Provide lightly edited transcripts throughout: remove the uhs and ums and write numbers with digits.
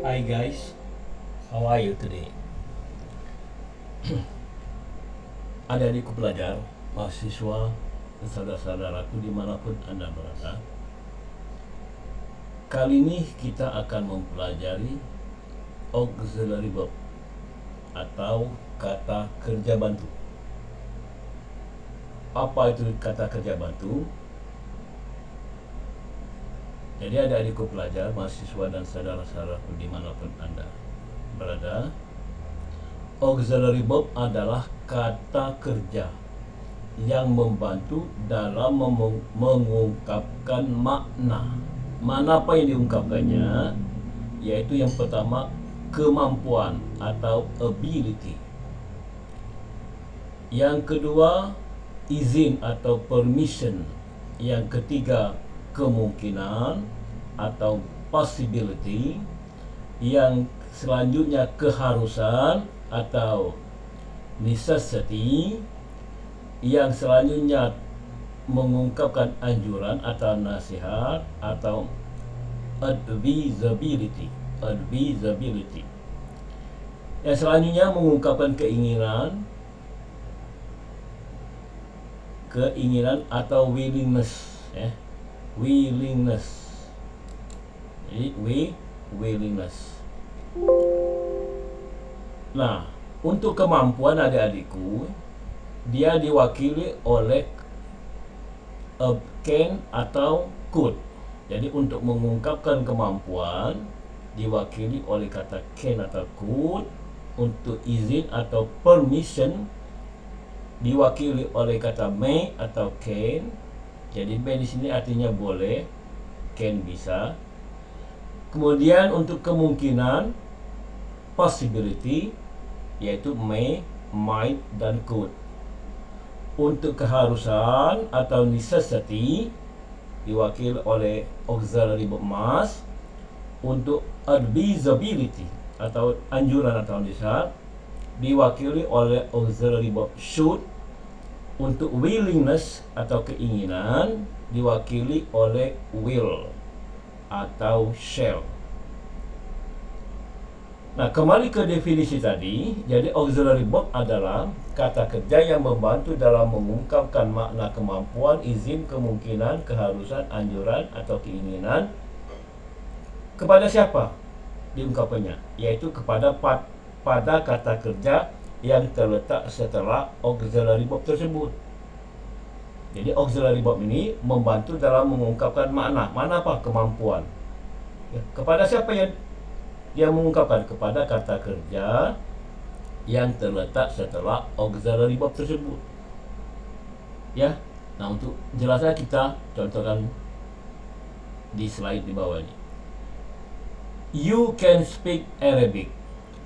Hi guys, how are you today? Adik-adikku pelajar, mahasiswa, dan saudara-saudaraku dimanapun Anda berada. Kali ini kita akan mempelajari auxiliary verb atau kata kerja bantu. Apa itu kata kerja bantu? Jadi adik-adikku pelajar, mahasiswa, dan saudara-saudaraku dimanapun Anda berada, auxiliary verb adalah kata kerja yang membantu dalam mengungkapkan makna. Mana apa yang diungkapkannya? Yaitu yang pertama, kemampuan atau ability. Yang kedua, izin atau permission. Yang ketiga, kemungkinan atau possibility. Yang selanjutnya, keharusan atau necessity. Yang selanjutnya, mengungkapkan anjuran atau nasihat atau advisability. Yang selanjutnya, mengungkapkan keinginan atau willingness, Jadi willingness. Nah, untuk kemampuan adik-adikku, dia diwakili oleh can atau could. Jadi untuk mengungkapkan kemampuan diwakili oleh kata can atau could. Untuk izin atau permission diwakili oleh kata may atau can. Jadi may di sini artinya boleh, can bisa. Kemudian untuk kemungkinan, possibility, yaitu may, might, dan could. Untuk keharusan atau necessity diwakili oleh auxiliary verb must. Untuk advisability atau anjuran atau nasihat diwakili oleh auxiliary verb should. Untuk willingness atau keinginan diwakili oleh will atau shall. Nah, kembali ke definisi tadi. Jadi auxiliary verb adalah kata kerja yang membantu dalam mengungkapkan makna kemampuan, izin, kemungkinan, keharusan, anjuran, atau keinginan. Kepada siapa diungkapkannya? Yaitu pada kata kerja yang terletak setelah auxiliary verb tersebut. Jadi auxiliary verb ini membantu dalam mengungkapkan makna. Mana apa? Kemampuan. Kepada siapa yang dia mengungkapkan? Kepada kata kerja yang terletak setelah auxiliary verb tersebut. Nah, untuk jelasnya kita contohkan di slide di bawah ini. You can speak Arabic.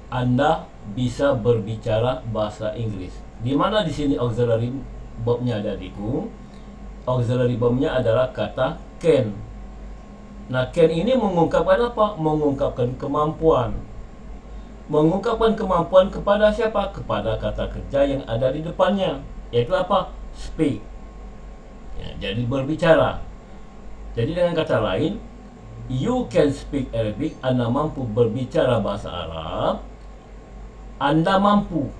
Anda bisa berbicara bahasa Inggris. Di mana di sini auxiliary verbnya adikku? Auxiliary verbnya adalah kata can. Nah, can ini mengungkapkan apa? Mengungkapkan kemampuan. Mengungkapkan kemampuan kepada siapa? Kepada kata kerja yang ada di depannya, yaitu apa? Speak. Jadi berbicara. Jadi dengan kata lain, you can speak Arabic. Anda mampu berbicara bahasa Arab. Anda mampu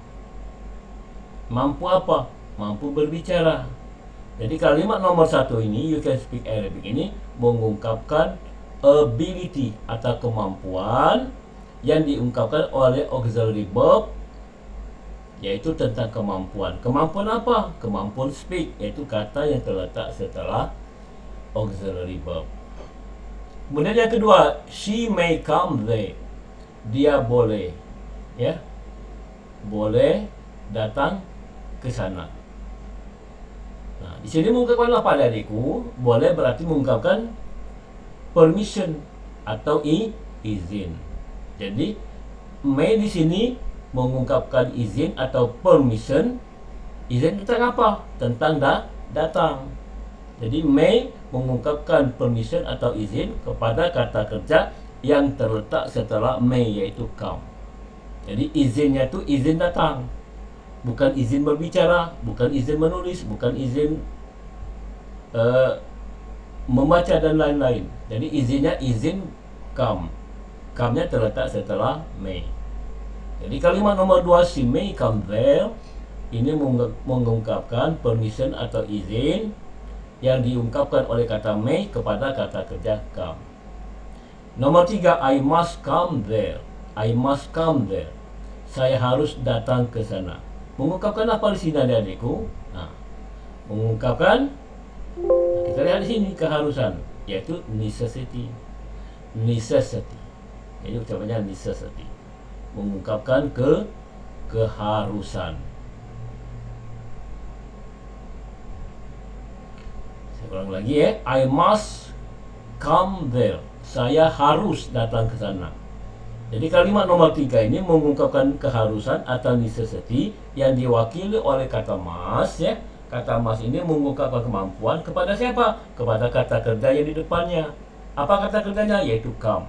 apa? Mampu berbicara. Jadi kalimat nomor 1 ini, you can speak Arabic, ini mengungkapkan ability atau kemampuan yang diungkapkan oleh auxiliary verb, yaitu tentang kemampuan. Kemampuan apa? Kemampuan speak, yaitu kata yang terletak setelah auxiliary verb. Kemudian yang kedua, she may come there. Dia boleh, boleh datang ke sana. Nah, di sini mengungkapkan apa adikku? Boleh berarti mengungkapkan permission atau izin. Jadi may di sini mengungkapkan izin atau permission. Izin tentang apa? Tentang datang. Jadi may mengungkapkan permission atau izin kepada kata kerja yang terletak setelah may, yaitu come. Jadi izinnya itu izin datang, bukan izin berbicara, bukan izin menulis, bukan izin membaca dan lain-lain. Jadi izinnya izin come. come-nya terletak setelah may. Jadi kalimat nomor 2, she may come there, ini mengungkapkan permission atau izin yang diungkapkan oleh kata may kepada kata kerja come. Nomor 3, I must come there. I must come there. Saya harus datang ke sana. Mengungkapkan apa di sini adik-adikku? Nah, mengungkapkan, kita lihat di sini keharusan, yaitu necessity. Necessity. Jadi ucapannya necessity. Mengungkapkan keharusan. Saya ulang lagi ya. I must come there. Saya harus datang ke sana. Jadi kalimat nomor 3 ini mengungkapkan keharusan atau necessity yang diwakili oleh kata must ya. Kata must ini mengungkapkan kemampuan kepada siapa? Kepada kata kerja yang di depannya. Apa kata kerjanya? Yaitu come.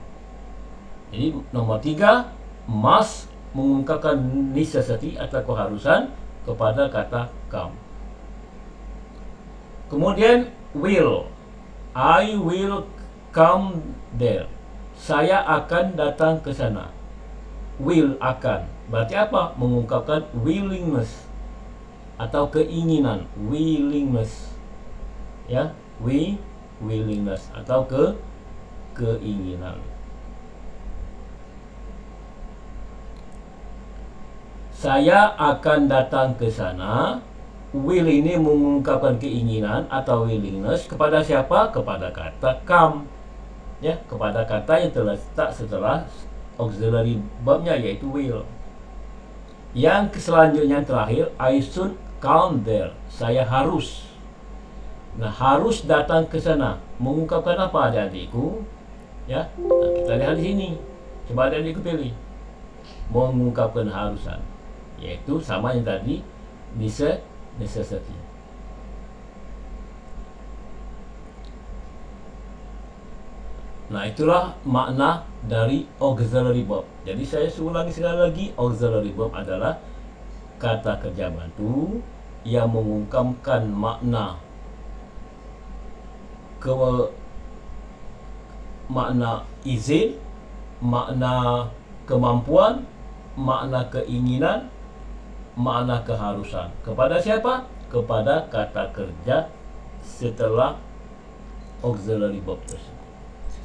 Jadi nomor 3, must mengungkapkan necessity atau keharusan kepada kata come. Kemudian will. I will come there. Saya akan datang ke sana. Will, akan. Berarti apa? Mengungkapkan willingness atau keinginan. Willingness. Ya, willingness atau keinginan. Saya akan datang ke sana. Will ini mengungkapkan keinginan atau willingness kepada siapa? Kepada kata come. Ya, kepada kata yang terletak setelah auxiliary verbnya yaitu will. Yang selanjutnya yang terakhir, I should come there. Saya harus. Nah, harus datang ke sana. Mengungkapkan apa adik-adikku? Ya, nah, kita lihat di sini. Coba adik-adikku pilih. Mengungkapkan harusan, yaitu sama yang tadi, necessity. Nah, itulah makna dari auxiliary verb. Jadi saya ulangi sekali lagi, auxiliary verb adalah kata kerja bantu yang mengungkapkan makna makna izin, makna kemampuan, makna keinginan, makna keharusan. Kepada siapa? Kepada kata kerja setelah auxiliary verb tersebut.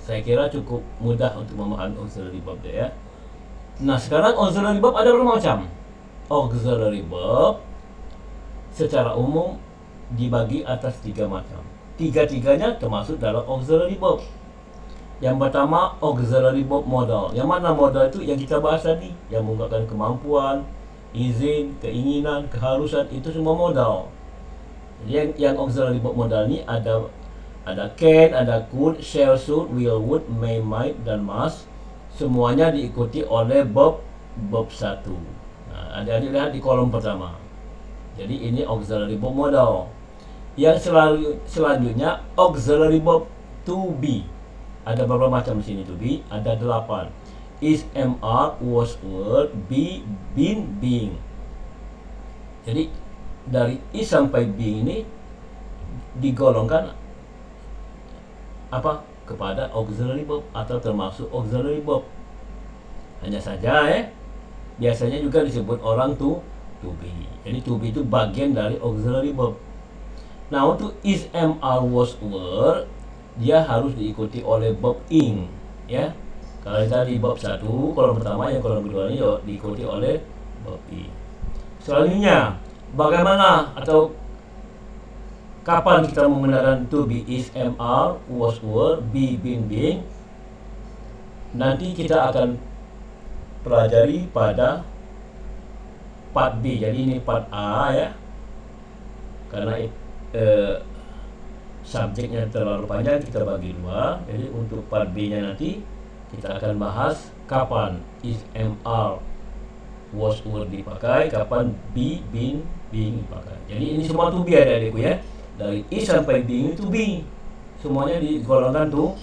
Saya kira cukup mudah untuk memahami auxiliary verb ya. Nah, sekarang auxiliary verb ada berapa macam? Auxiliary verb secara umum dibagi atas 3 macam. Tiga-tiganya termasuk dalam auxiliary verb. Yang pertama, auxiliary verb modal. Yang mana modal itu yang kita bahas tadi, yang mengungkapkan kemampuan, izin, keinginan, keharusan, itu semua modal. Jadi yang auxiliary verb modal ini ada can, ada could, shall, should, will, would, may, might, dan must. Semuanya diikuti oleh verb 1. Nah, adik-adik lihat di kolom pertama. Jadi ini auxiliary verb modal. Yang selanjutnya auxiliary verb to be. Ada berapa macam di sini to be? Ada 8. Is, am, are, was, were, be, been, being. Jadi dari is sampai be ini digolongkan apa? Kepada auxiliary verb atau termasuk auxiliary verb. Hanya saja biasanya juga disebut orang to be. Jadi to be itu bagian dari auxiliary verb. Nah, untuk is, am, are, was, were, dia harus diikuti oleh verb ing ya. Kalau tadi verb 1 kolom pertama, yang kolom kedua ini diikuti oleh verb ing. Selanjutnya, bagaimana atau kapan kita menggunakan to be, is, am, are, was, were, be, been, being? Nanti kita akan pelajari pada part B. Jadi ini part A ya. Karena subjeknya terlalu panjang, kita bagi 2. Jadi untuk part B-nya nanti kita akan bahas kapan is, am, are, was, were dipakai, kapan be, been, being dipakai. Jadi ini semua to be adik-adikku ya. Dari is sampai being itu be, semuanya digolongkan to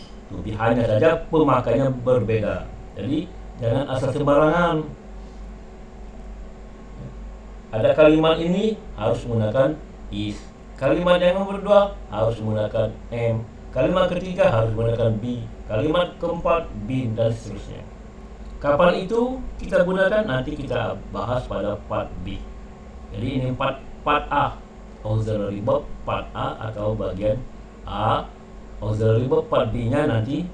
be. Hanya saja pemakaiannya berbeda. Jadi jangan asal sembarangan. Ada kalimat ini harus menggunakan is. Kalimat yang nomor 2 harus menggunakan am. Kalimat ketiga harus menggunakan be. Kalimat keempat been, dan seterusnya. Kapan itu kita gunakan? Nanti kita bahas pada part B. Jadi ini part A, auxiliary verb part A atau bagian A. Auxiliary verb part B-nya nanti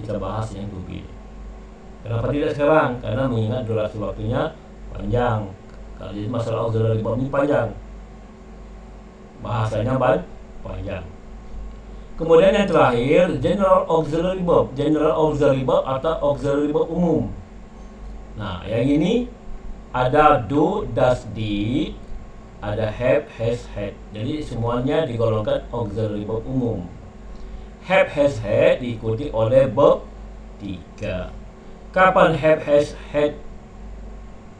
kita bahas yang lebih. Kenapa tidak sekarang? Karena mengingat durasi waktunya panjang. Kalau jadi masalah auxiliary verb ini panjang, bahasanya panjang. Kemudian yang terakhir, general auxiliary verb. General auxiliary verb atau auxiliary verb umum. Nah, yang ini ada do, does, did, ada have, has, had. Jadi semuanya digolongkan auxiliary verb umum. Have, has, had diikuti oleh verb 3. Kapan have, has, had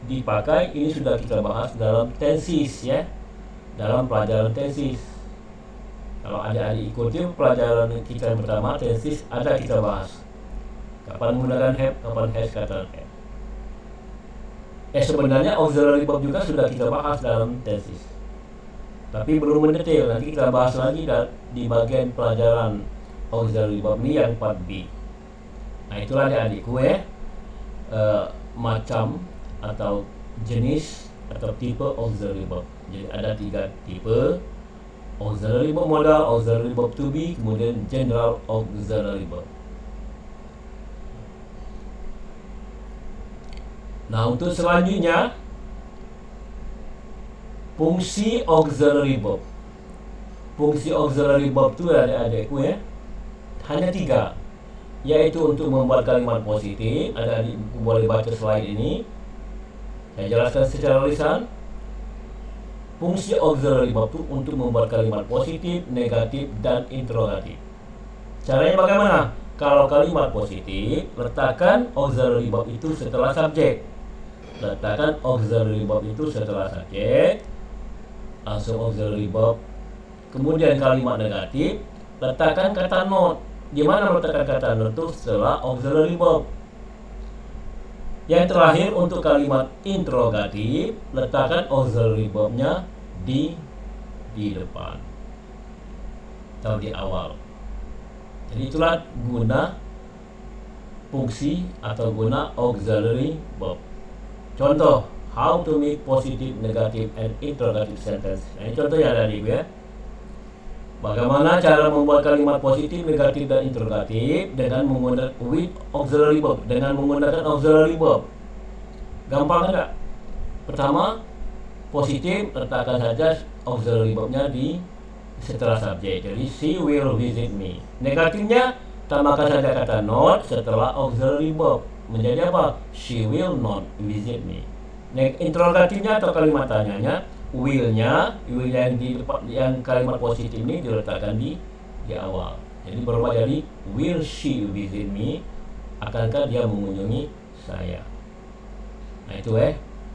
dipakai? Ini sudah kita bahas dalam tenses ya, dalam pelajaran tenses. Kalau adik-adik ikuti pelajaran kita yang pertama, tenses, ada kita bahas kapan menggunakan have, kapan has, kapan had. Sebenarnya auxiliary verb juga sudah kita bahas dalam tenses, tapi belum mendetail. Nanti kita bahas lagi di bagian pelajaran auxiliary verb ini yang part B. Nah, itulah adik-adikku macam atau jenis atau tipe auxiliary verb. Jadi ada 3 tipe: auxiliary verb modal, auxiliary verb to be, kemudian general auxiliary verb. Nah, untuk selanjutnya, fungsi auxiliary verb. Fungsi auxiliary verb itu adik-adikku hanya 3, yaitu untuk membuat kalimat positif. Adik-adik boleh baca slide ini, saya jelaskan secara lisan. Fungsi auxiliary verb itu untuk membuat kalimat positif, negatif, dan interrogatif. Caranya bagaimana? Kalau kalimat positif, letakkan auxiliary verb itu setelah subjek. Letakkan auxiliary verb itu setelah subjek, langsung auxiliary verb. Kemudian kalimat negatif, letakkan kata not. Gimana meletakkan kata not itu? Setelah auxiliary verb. Yang terakhir, untuk kalimat interrogatif, letakkan auxiliary verb-nya di depan atau di awal. Jadi itulah guna fungsi atau guna auxiliary verb. Contoh, how to make positive, negative, and interrogative sentence. Nah, ini contohnya dari ya. Bagaimana cara membuat kalimat positif, negatif, dan interrogatif dengan menggunakan with auxiliary verb, dengan menggunakan auxiliary verb. Gampang enggak? Pertama, positif, letakkan saja auxiliary verb-nya di setelah subjek. Jadi she will visit me. Negatifnya, tambahkan saja kata not setelah auxiliary verb. Menjadi apa? She will not visit me. Interrogatifnya atau kalimat tanyanya, will yang di depan, yang kalimat positif ini diletakkan di awal. Jadi berubah jadi will she visit me? Akankah dia mengunjungi saya? Nah, itu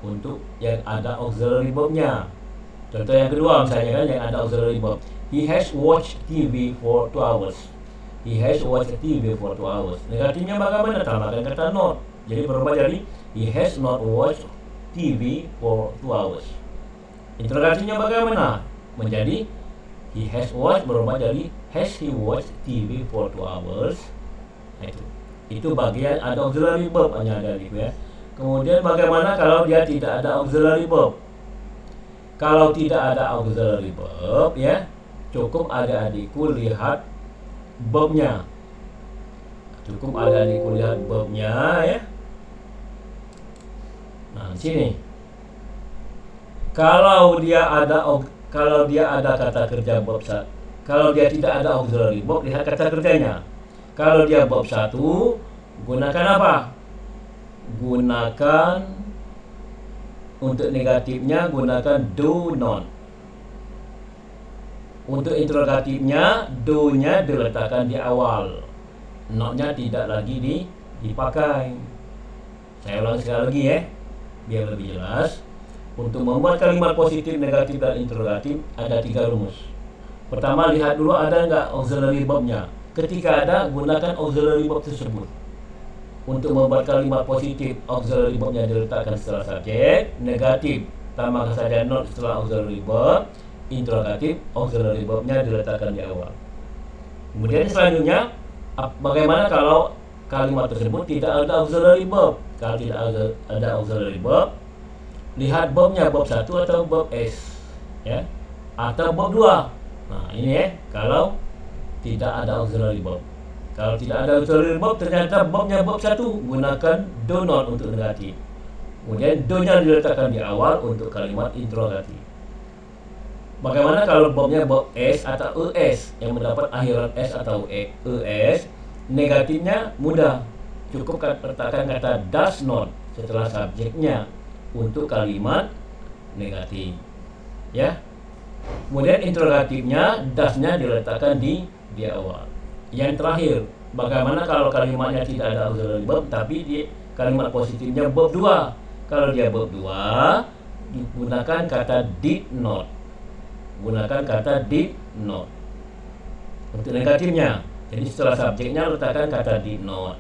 untuk yang ada auxiliary verb-nya. Contoh yang kedua misalnya yang ada auxiliary verb. He has watched TV for 2 hours. He has watched TV for 2 hours. Negatifnya bagaimana? Tambahkan kata not. Jadi berubah jadi he has not watched TV for 2 hours. Interogasinya bagaimana? Menjadi he has watched, berubah jadi has he watched TV for 2 hours. Nah, itu bagian ada auxiliary verb hanya ada gitu ya. Kemudian bagaimana kalau dia tidak ada auxiliary verb? Kalau tidak ada auxiliary verb ya, cukup adik-adikku lihat verbnya. Cukup adik-adikku lihat verbnya ya. Nah, di sini. Kalau dia ada kata kerja verb 1, kalau dia tidak ada auxiliary verb, lihat kata kerjanya. Kalau dia verb 1, gunakan apa? Gunakan untuk negatifnya gunakan do not. Untuk interrogatifnya do-nya diletakkan di awal. Not-nya tidak lagi dipakai. Saya ulang sekali lagi ya, biar lebih jelas. Untuk membuat kalimat positif, negatif, dan interrogatif ada 3 rumus. Pertama, lihat dulu ada nggak auxiliary verb-nya. Ketika ada, gunakan auxiliary verb tersebut. Untuk membuat kalimat positif, auxiliary verb-nya diletakkan setelah subjek. Negatif, tambahkan saja not setelah auxiliary verb. Interrogatif, auxiliary verb-nya diletakkan di awal. Kemudian selanjutnya, bagaimana kalau kalimat tersebut tidak ada auxiliary verb. Kalau tidak ada auxiliary verb, lihat verbnya verb 1 atau verb S, ya, atau verb 2. Nah, ini ya, kalau tidak ada auxiliary verb. Kalau tidak ada auxiliary verb, ternyata verbnya verb 1, gunakan do not untuk negatif. Kemudian do-nya diletakkan di awal untuk kalimat interrogatif. Bagaimana kalau verbnya verb S atau ES yang mendapat akhiran S atau ES? Negatifnya mudah, cukup letakkan kata does not setelah subjeknya untuk kalimat negatif, ya. Kemudian interrogatifnya, does-nya diletakkan di awal. Yang terakhir, bagaimana kalau kalimatnya tidak ada auxiliary verb tapi di kalimat positifnya verb 2? Kalau dia verb 2, gunakan kata did not. Gunakan kata did not untuk negatifnya. Jadi setelah subjeknya letakkan kata did not.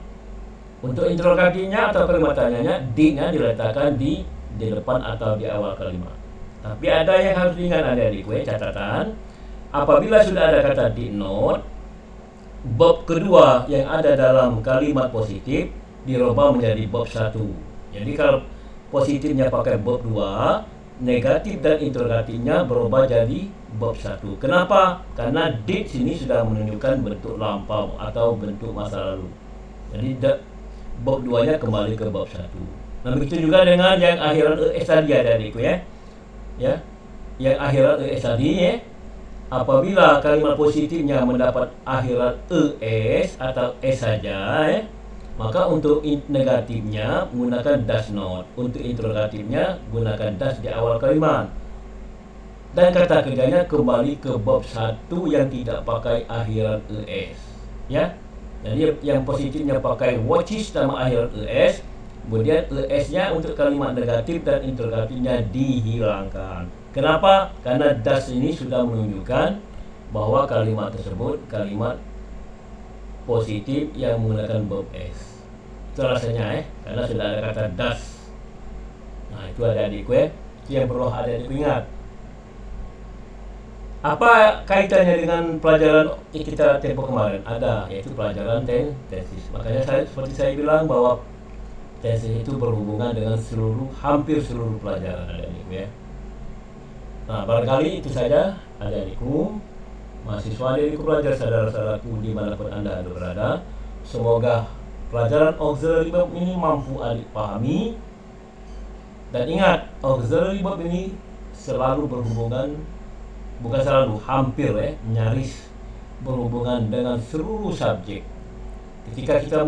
Untuk interrogatifnya atau kalimat tanyanya, did-nya diletakkan di depan atau di awal kalimat. Tapi ada yang harus diingat adik-adik, catatan. Apabila sudah ada kata did not, verb kedua yang ada dalam kalimat positif dirubah menjadi verb 1. Jadi kalau positifnya pakai verb 2, negatif dan interrogatifnya berubah jadi verb 1. Kenapa? Karena did sini sudah menunjukkan bentuk lampau atau bentuk masa lalu. Jadi verb 2-nya kembali ke verb 1. Nah, begitu juga dengan yang akhiran ES tadi adikku, ya. Ya. Yang akhiran ES tadi, ya. Apabila kalimat positifnya mendapat akhiran ES atau S saja, ya, maka untuk negatifnya menggunakan does not. Untuk interrogatifnya gunakan does di awal kalimat. Dan kata kerjanya kembali ke verb 1 yang tidak pakai akhiran ES, ya. Jadi yang positifnya pakai watches sama akhiran ES, kemudian ES-nya untuk kalimat negatif dan interrogatifnya dihilangkan. Kenapa? Karena does ini sudah menunjukkan bahwa kalimat tersebut kalimat positif yang menggunakan verb S. Itu alasannya, karena sudah ada kata does. Nah, itu adik-adikku, itu yang perlu adik-adikku ingat. Apa kaitannya dengan pelajaran kita tempo kemarin? Ada, yaitu pelajaran tesis. Makanya seperti saya bilang bahwa tesis itu berhubungan dengan hampir seluruh pelajaran adik-adikku, ya. Nah, barangkali itu saja adik-adikku, mahasiswa adik-adikku, pelajar saudara-saudaraku dimanapun Anda berada. Semoga pelajaran auxiliary verb ini mampu adik pahami. Dan ingat, auxiliary verb ini selalu berhubungan, bukan selalu, hampir, nyaris berhubungan dengan seluruh subjek. Ketika kita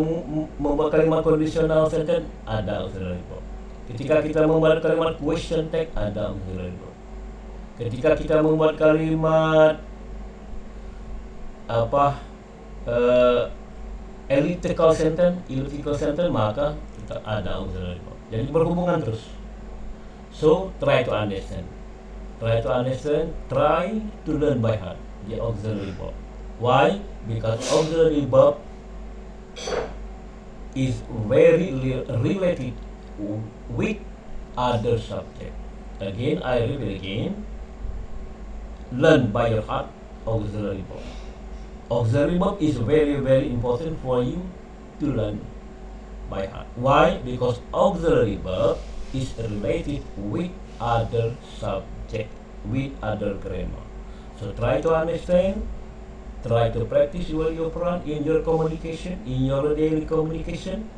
membuat kalimat conditional sentence, ada auxiliary verb. Ketika kita membuat kalimat question tag, ada auxiliary verb. Ketika kita membuat kalimat elliptical sentence, maka kita ada auxiliary verb. Jadi berhubungan terus. So try to understand. Try to learn by heart the auxiliary verb. Why? Because auxiliary verb is very related with other subject. Again, I repeat again. Learn by your heart auxiliary verb. Auxiliary verb is very, very important for you to learn by heart. Why? Because auxiliary verb is related with other subject, with other grammar. So try to understand, try to practice your plan in your communication, in your daily communication.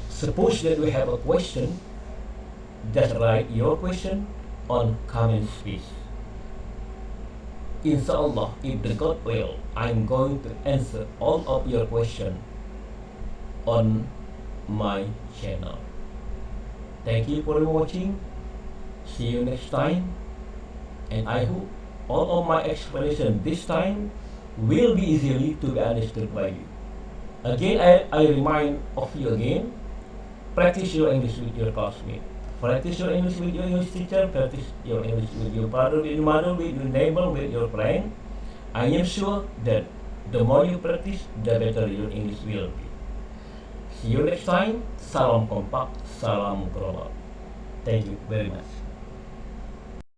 Suppose that we have a question, just write your question on comment space. Inshallah, if the God will, I'm going to answer all of your questions on my channel. Thank you for watching. See you next time. And I hope all of my explanation this time will be easily to be understood by you. Again, I remind of you again, practice your English with your classmate. Practice your English with your English teacher, practice your English with your father, with your mother, with your neighbor, with your friend. I am sure that the more you practice, the better your English will be. See you next time. Salam kompak, salam global. Thank you very much.